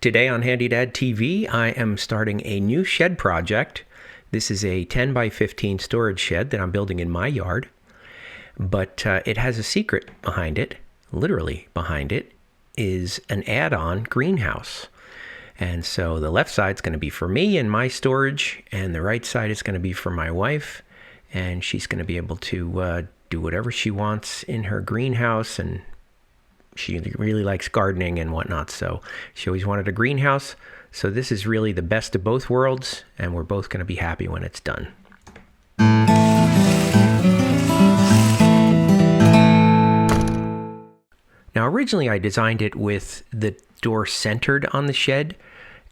Today on HandyDadTV, I am starting a new shed project. This is a 10 by 15 storage shed that I'm building in my yard, but it has a secret behind it. Literally behind it is an add-on greenhouse. And so the left side is going to be for me and my storage, and the right side is going to be for my wife, and she's going to be able to do whatever she wants in her greenhouse, and she really likes gardening and whatnot, so she always wanted a greenhouse. So this is really the best of both worlds, and we're both going to be happy when it's done. Now, originally I designed it with the door centered on the shed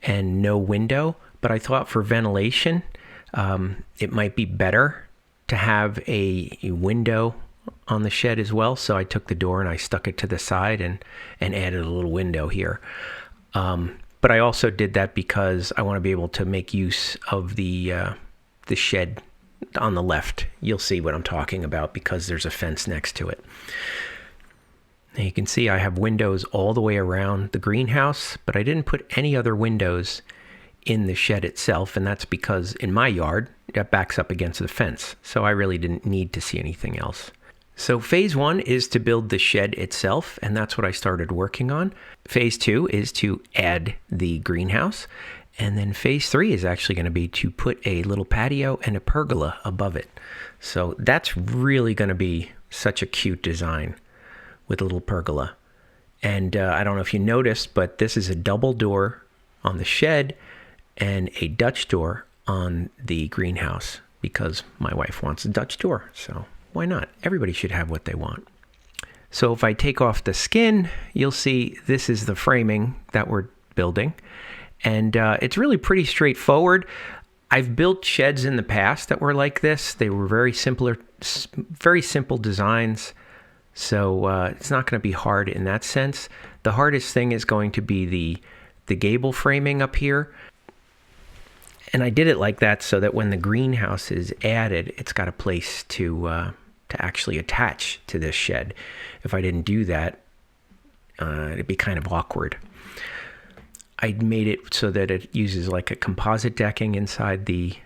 and no window, but I thought for ventilation, it might be better to have a window on the shed as well. So I took the door and I stuck it to the side and added a little window here. But I also did that because I want to be able to make use of the shed on the left. You'll see what I'm talking about because there's a fence next to it. Now you can see I have windows all the way around the greenhouse, but I didn't put any other windows in the shed itself, and that's because in my yard, that backs up against the fence. So I really didn't need to see anything else. So phase 1 is to build the shed itself, and that's what I started working on. Phase 2 is to add the greenhouse, and then phase 3 is actually going to be to put a little patio and a pergola above it. So that's really going to be such a cute design with a little pergola. And I don't know if you noticed, but this is a double door on the shed and a Dutch door on the greenhouse because my wife wants a Dutch door, so why not? Everybody should have what they want. So if I take off the skin, you'll see this is the framing that we're building. And it's really pretty straightforward. I've built sheds in the past that were like this. They were very simple designs. So it's not going to be hard in that sense. The hardest thing is going to be the gable framing up here. And I did it like that so that when the greenhouse is added, it's got a place to actually attach to this shed. If I didn't do that, it'd be kind of awkward. I made it so that it uses like a composite decking inside the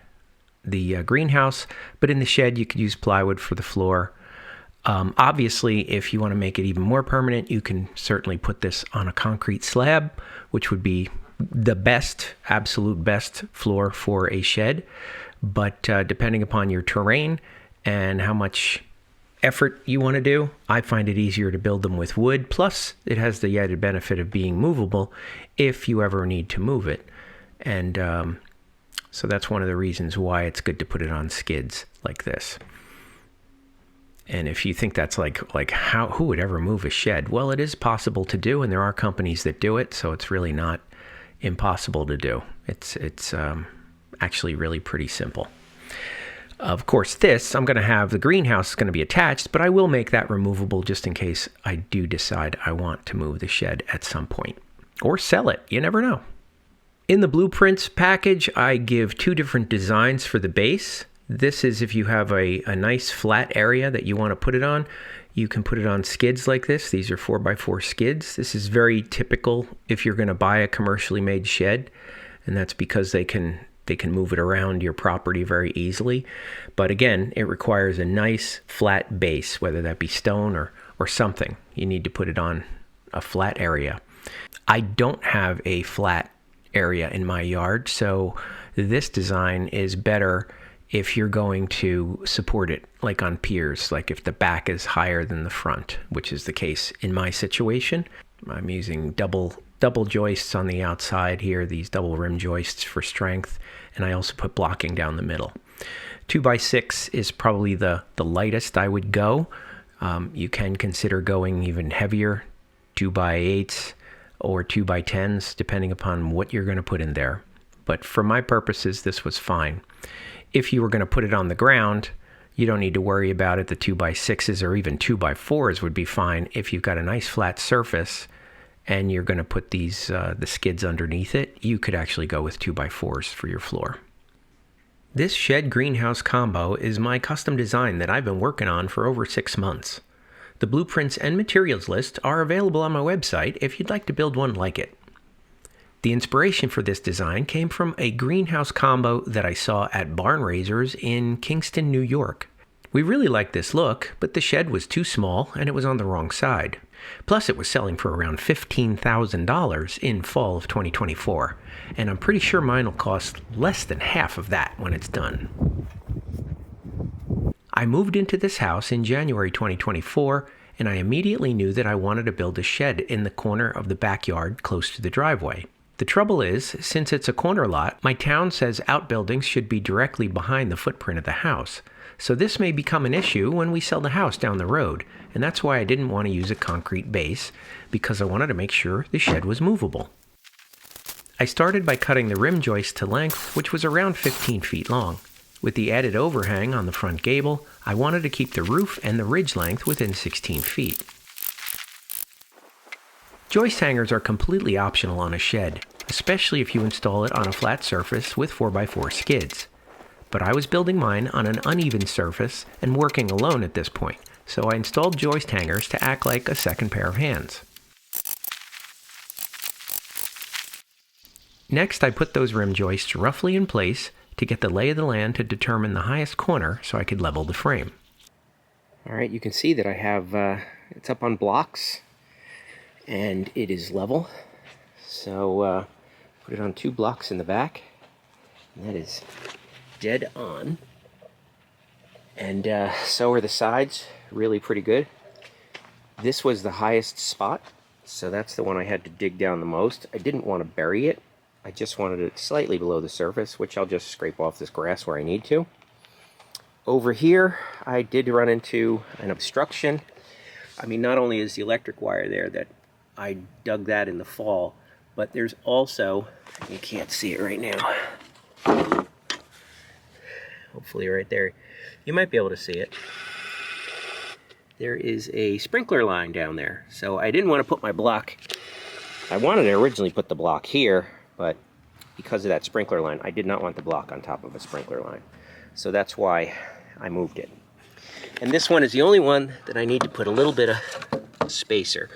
greenhouse, but in the shed you could use plywood for the floor. Obviously, if you want to make it even more permanent, you can certainly put this on a concrete slab, which would be the best, absolute best floor for a shed. But depending upon your terrain and how much effort you want to do, I find it easier to build them with wood. Plus, it has the added benefit of being movable if you ever need to move it. And so that's one of the reasons why it's good to put it on skids like this. And if you think that's like who would ever move a shed? Well, it is possible to do, and there are companies that do it, so it's really not impossible to do. It's actually really pretty simple. Of course, I'm going to have the greenhouse is going to be attached, but I will make that removable just in case I do decide I want to move the shed at some point. Or sell it, you never know. In the blueprints package, I give 2 different designs for the base. This is if you have a nice flat area that you want to put it on, you can put it on skids like this. These are 4x4 skids. This is very typical if you're going to buy a commercially made shed, and that's because they can move it around your property very easily. But again, it requires a nice flat base, whether that be stone or something. You need to put it on a flat area. I don't have a flat area in my yard, so this design is better if you're going to support it like on piers, like if the back is higher than the front, which is the case in my situation. I'm using double joists on the outside here, these double rim joists for strength, and I also put blocking down the middle. 2x6 is probably the lightest I would go. You can consider going even heavier, 2x8s or 2x10s, depending upon what you're going to put in there. But for my purposes, this was fine. If you were going to put it on the ground, you don't need to worry about it. The 2x6s or even 2x4s would be fine. If you've got a nice flat surface and you're going to put these the skids underneath it, you could actually go with 2x4s for your floor. This shed greenhouse combo is my custom design that I've been working on for over 6 months. The blueprints and materials list are available on my website if you'd like to build one like it. The inspiration for this design came from a greenhouse combo that I saw at Barn Raisers in Kingston, New York. We really liked this look, but the shed was too small and it was on the wrong side. Plus, it was selling for around $15,000 in fall of 2024, and I'm pretty sure mine will cost less than half of that when it's done. I moved into this house in January 2024, and I immediately knew that I wanted to build a shed in the corner of the backyard close to the driveway. The trouble is, since it's a corner lot, my town says outbuildings should be directly behind the footprint of the house. So this may become an issue when we sell the house down the road, and that's why I didn't want to use a concrete base, because I wanted to make sure the shed was movable. I started by cutting the rim joist to length, which was around 15 feet long. With the added overhang on the front gable, I wanted to keep the roof and the ridge length within 16 feet. Joist hangers are completely optional on a shed, especially if you install it on a flat surface with 4x4 skids. But I was building mine on an uneven surface and working alone at this point, so I installed joist hangers to act like a second pair of hands. Next, I put those rim joists roughly in place to get the lay of the land to determine the highest corner so I could level the frame. Alright, you can see that I have, it's up on blocks and it is level. So put it on 2 blocks in the back, and that is dead on. And so are the sides, really pretty good. This was the highest spot, so that's the one I had to dig down the most. I didn't want to bury it. I just wanted it slightly below the surface, which I'll just scrape off this grass where I need to. Over here, I did run into an obstruction. I mean, not only is the electric wire there that I dug that in the fall, but there's also, you can't see it right now. Hopefully right there. You might be able to see it. There is a sprinkler line down there. So I didn't want to put my block, I wanted to originally put the block here, but because of that sprinkler line, I did not want the block on top of a sprinkler line. So that's why I moved it. And this one is the only one that I need to put a little bit of spacer.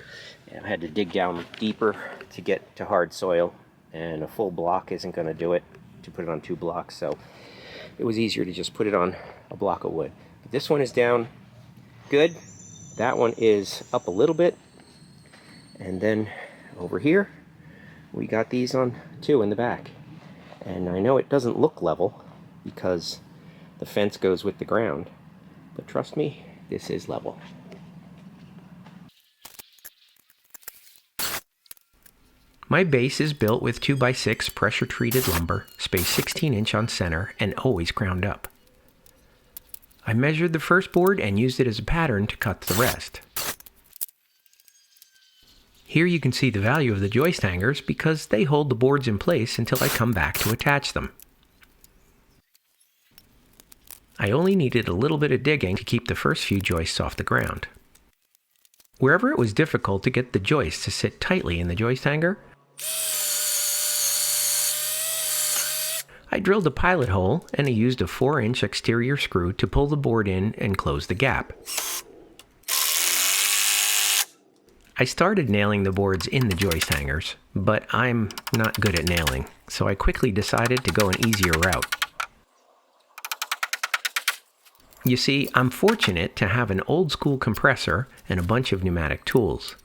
I had to dig down deeper to get to hard soil, and a full block isn't going to do it, to put it on 2 blocks, so it was easier to just put it on a block of wood. But this one is down good. That one is up a little bit. And then over here, we got these on 2 in the back. And I know it doesn't look level because the fence goes with the ground, but trust me, this is level. My base is built with 2x6 pressure-treated lumber, spaced 16-inch on center, and always ground up. I measured the first board and used it as a pattern to cut the rest. Here you can see the value of the joist hangers because they hold the boards in place until I come back to attach them. I only needed a little bit of digging to keep the first few joists off the ground. Wherever it was difficult to get the joists to sit tightly in the joist hanger, I drilled a pilot hole and I used a 4-inch exterior screw to pull the board in and close the gap. I started nailing the boards in the joist hangers, but I'm not good at nailing, so I quickly decided to go an easier route. You see, I'm fortunate to have an old school compressor and a bunch of pneumatic tools.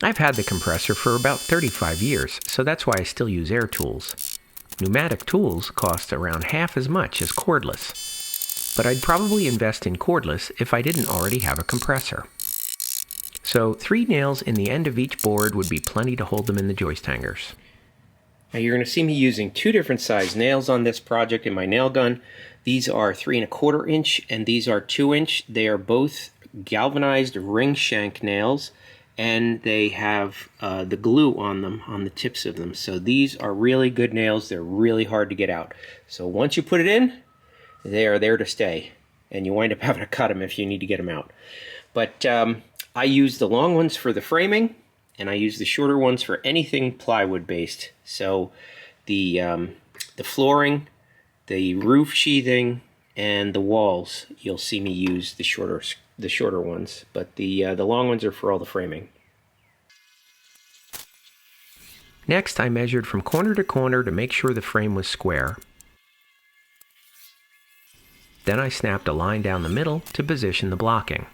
I've had the compressor for about 35 years, so that's why I still use air tools. Pneumatic tools cost around half as much as cordless, but I'd probably invest in cordless if I didn't already have a compressor. So 3 nails in the end of each board would be plenty to hold them in the joist hangers. Now you're going to see me using 2 different size nails on this project in my nail gun. These are 3¼ inch and these are 2-inch. They are both galvanized ring shank nails, and they have the glue on them, on the tips of them. So these are really good nails. They're really hard to get out. So once you put it in, they are there to stay, and you wind up having to cut them if you need to get them out. But I use the long ones for the framing, and I use the shorter ones for anything plywood based. So the flooring, the roof sheathing, and the walls, you'll see me use the shorter ones, but the long ones are for all the framing. Next, I measured from corner to corner to make sure the frame was square. Then I snapped a line down the middle to position the blocking.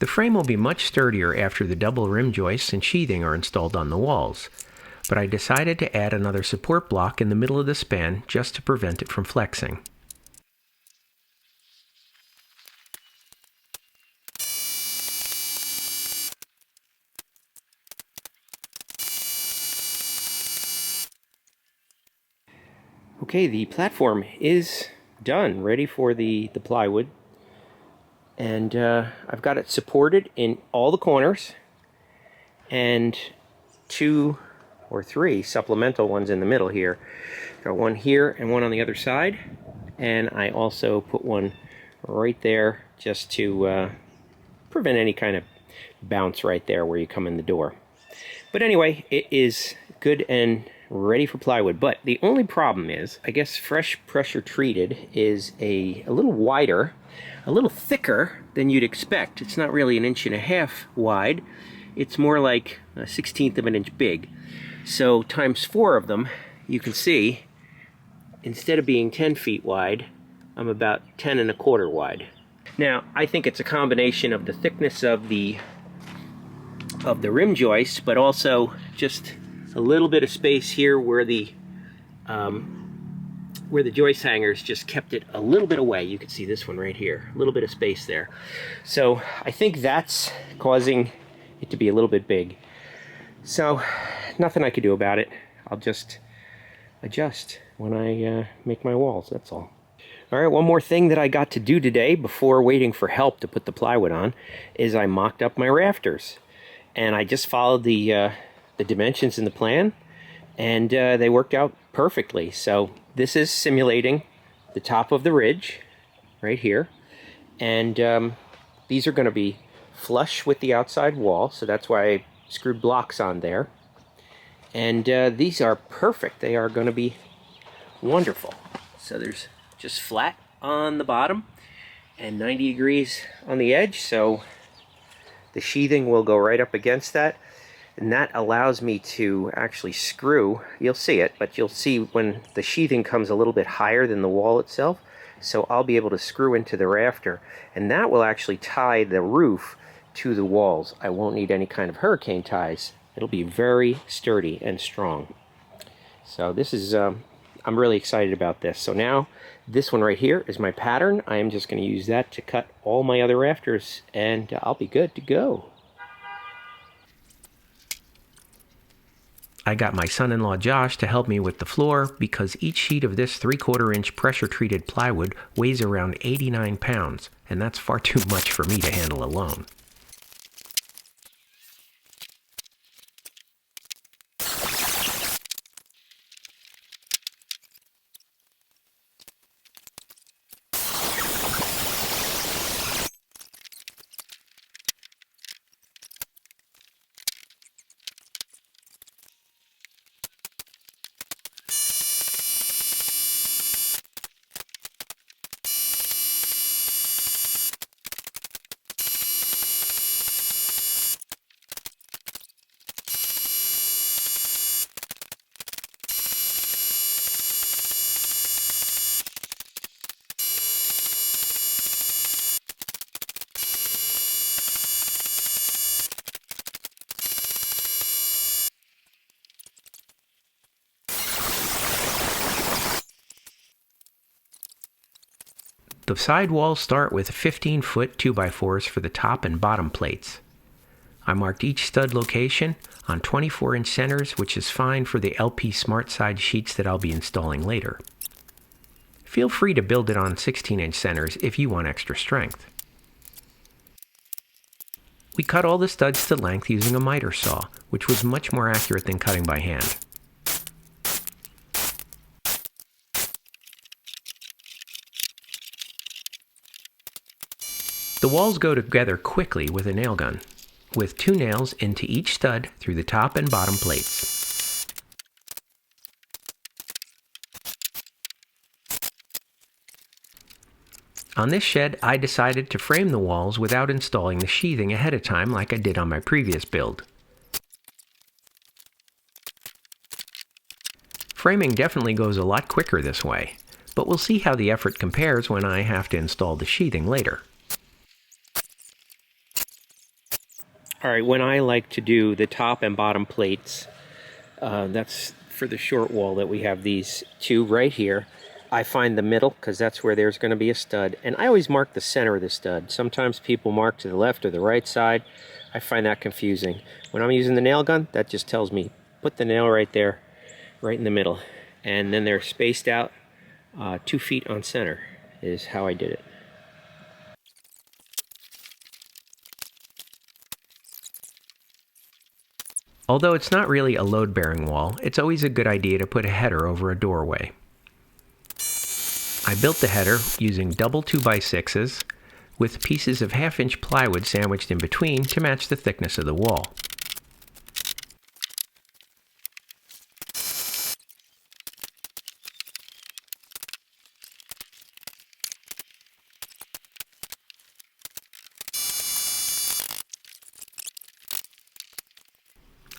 The frame will be much sturdier after the double rim joists and sheathing are installed on the walls, but I decided to add another support block in the middle of the span just to prevent it from flexing. Okay, the platform is done, ready for the plywood. And I've got it supported in all the corners and 2 or 3 supplemental ones in the middle here. Got one here and one on the other side, and I also put one right there just to prevent any kind of bounce right there where you come in the door. But anyway, it is good and ready for plywood. But the only problem is, I guess fresh pressure treated is a little wider, a little thicker than you'd expect. It's not really 1.5 inches wide. It's more like 1/16 of an inch big. So times 4 of them, you can see, instead of being 10 feet wide, I'm about 10 1/4 wide. Now, I think it's a combination of the thickness of the rim joist, but also just a little bit of space here where the joist hangers just kept it a little bit away. You can see this one right here, a little bit of space there. So I think that's causing it to be a little bit big. So nothing I could do about it. I'll just adjust when I make my walls, that's all. All right, one more thing that I got to do today before waiting for help to put the plywood on is I mocked up my rafters. And I just followed the dimensions in the plan, and they worked out perfectly. So this is simulating the top of the ridge right here, and these are going to be flush with the outside wall, so that's why I screwed blocks on there. And these are perfect. They are going to be wonderful. So there's just flat on the bottom and 90 degrees on the edge, so the sheathing will go right up against that, and that allows me to actually screw. You'll see it, but you'll see when the sheathing comes a little bit higher than the wall itself, so I'll be able to screw into the rafter, and that will actually tie the roof to the walls. I won't need any kind of hurricane ties. It'll be very sturdy and strong. So this is, I'm really excited about this. So now this one right here is my pattern. I am just going to use that to cut all my other rafters, and I'll be good to go. I got my son-in-law Josh to help me with the floor because each sheet of this 3/4 inch pressure-treated plywood weighs around 89 pounds, and that's far too much for me to handle alone. The side walls start with 15-foot 2x4s for the top and bottom plates. I marked each stud location on 24-inch centers, which is fine for the LP Smart Side sheets that I'll be installing later. Feel free to build it on 16-inch centers if you want extra strength. We cut all the studs to length using a miter saw, which was much more accurate than cutting by hand. The walls go together quickly with a nail gun, with 2 nails into each stud through the top and bottom plates. On this shed, I decided to frame the walls without installing the sheathing ahead of time like I did on my previous build. Framing definitely goes a lot quicker this way, but we'll see how the effort compares when I have to install the sheathing later. Alright, when I like to do the top and bottom plates, that's for the short wall that we have these two right here. I find the middle because that's where there's going to be a stud, and I always mark the center of the stud. Sometimes people mark to the left or the right side. I find that confusing. When I'm using the nail gun, that just tells me put the nail right there, right in the middle, and then they're spaced out 2 feet on center is how I did it. Although it's not really a load-bearing wall, it's always a good idea to put a header over a doorway. I built the header using double 2x6s with pieces of 1/2-inch plywood sandwiched in between to match the thickness of the wall.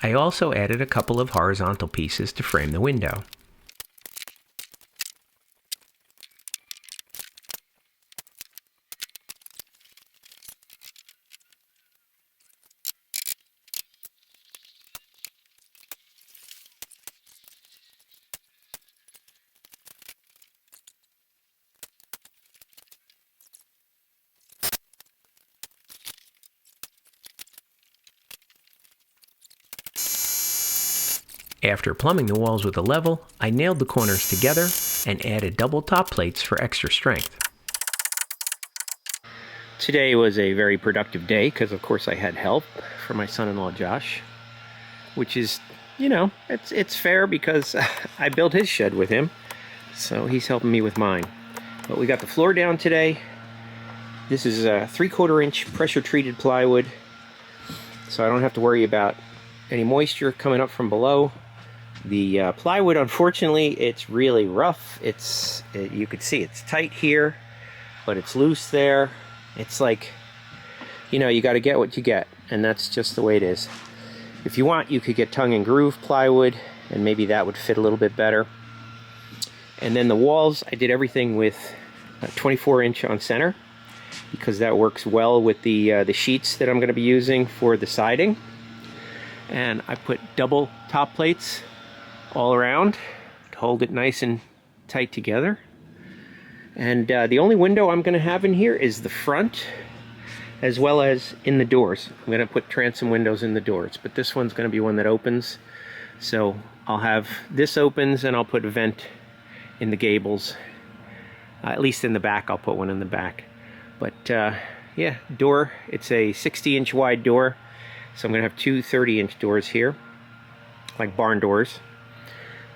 I also added a couple of horizontal pieces to frame the window. After plumbing the walls with a level, I nailed the corners together and added double top plates for extra strength. Today was a very productive day because of course I had help from my son-in-law Josh, which is, you know, it's fair because I built his shed with him, so he's helping me with mine. But we got the floor down today. This is a 3/4 inch pressure treated plywood, so I don't have to worry about any moisture coming up from below. The plywood, unfortunately, it's really rough. You could see it's tight here, but it's loose there. It's like, you know, you got to get what you get, and that's just the way it is. If you want, you could get tongue and groove plywood, and maybe that would fit a little bit better. And then the walls, I did everything with 24-inch on center, because that works well with the sheets that I'm going to be using for the siding. And I put double top plates all around to hold it nice and tight together. And the only window I'm going to have in here is the front, as well as in the doors. I'm going to put transom windows in the doors, but this one's going to be one that opens. So I'll have this opens, and I'll put a vent in the gables. At least in the back, I'll put one in the back. But yeah, door, it's a 60-inch wide door. So I'm going to have two 30-inch doors here, like barn doors.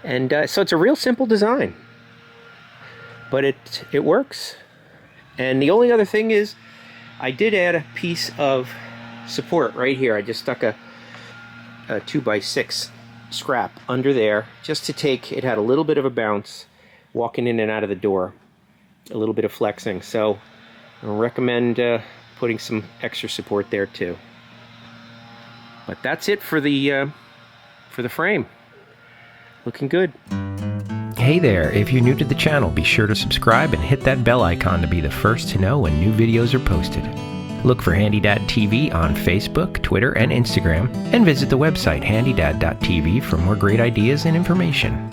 And so it's a real simple design, but it works. And the only other thing is I did add a piece of support right here. I just stuck a 2x6 scrap under there just to take, it had a little bit of a bounce walking in and out of the door, a little bit of flexing. So I recommend putting some extra support there too. But that's it for the frame. Looking good. Hey there, if you're new to the channel, be sure to subscribe and hit that bell icon to be the first to know when new videos are posted. Look for HandyDadTV on Facebook, Twitter, and Instagram, and visit the website HandyDadTV for more great ideas and information.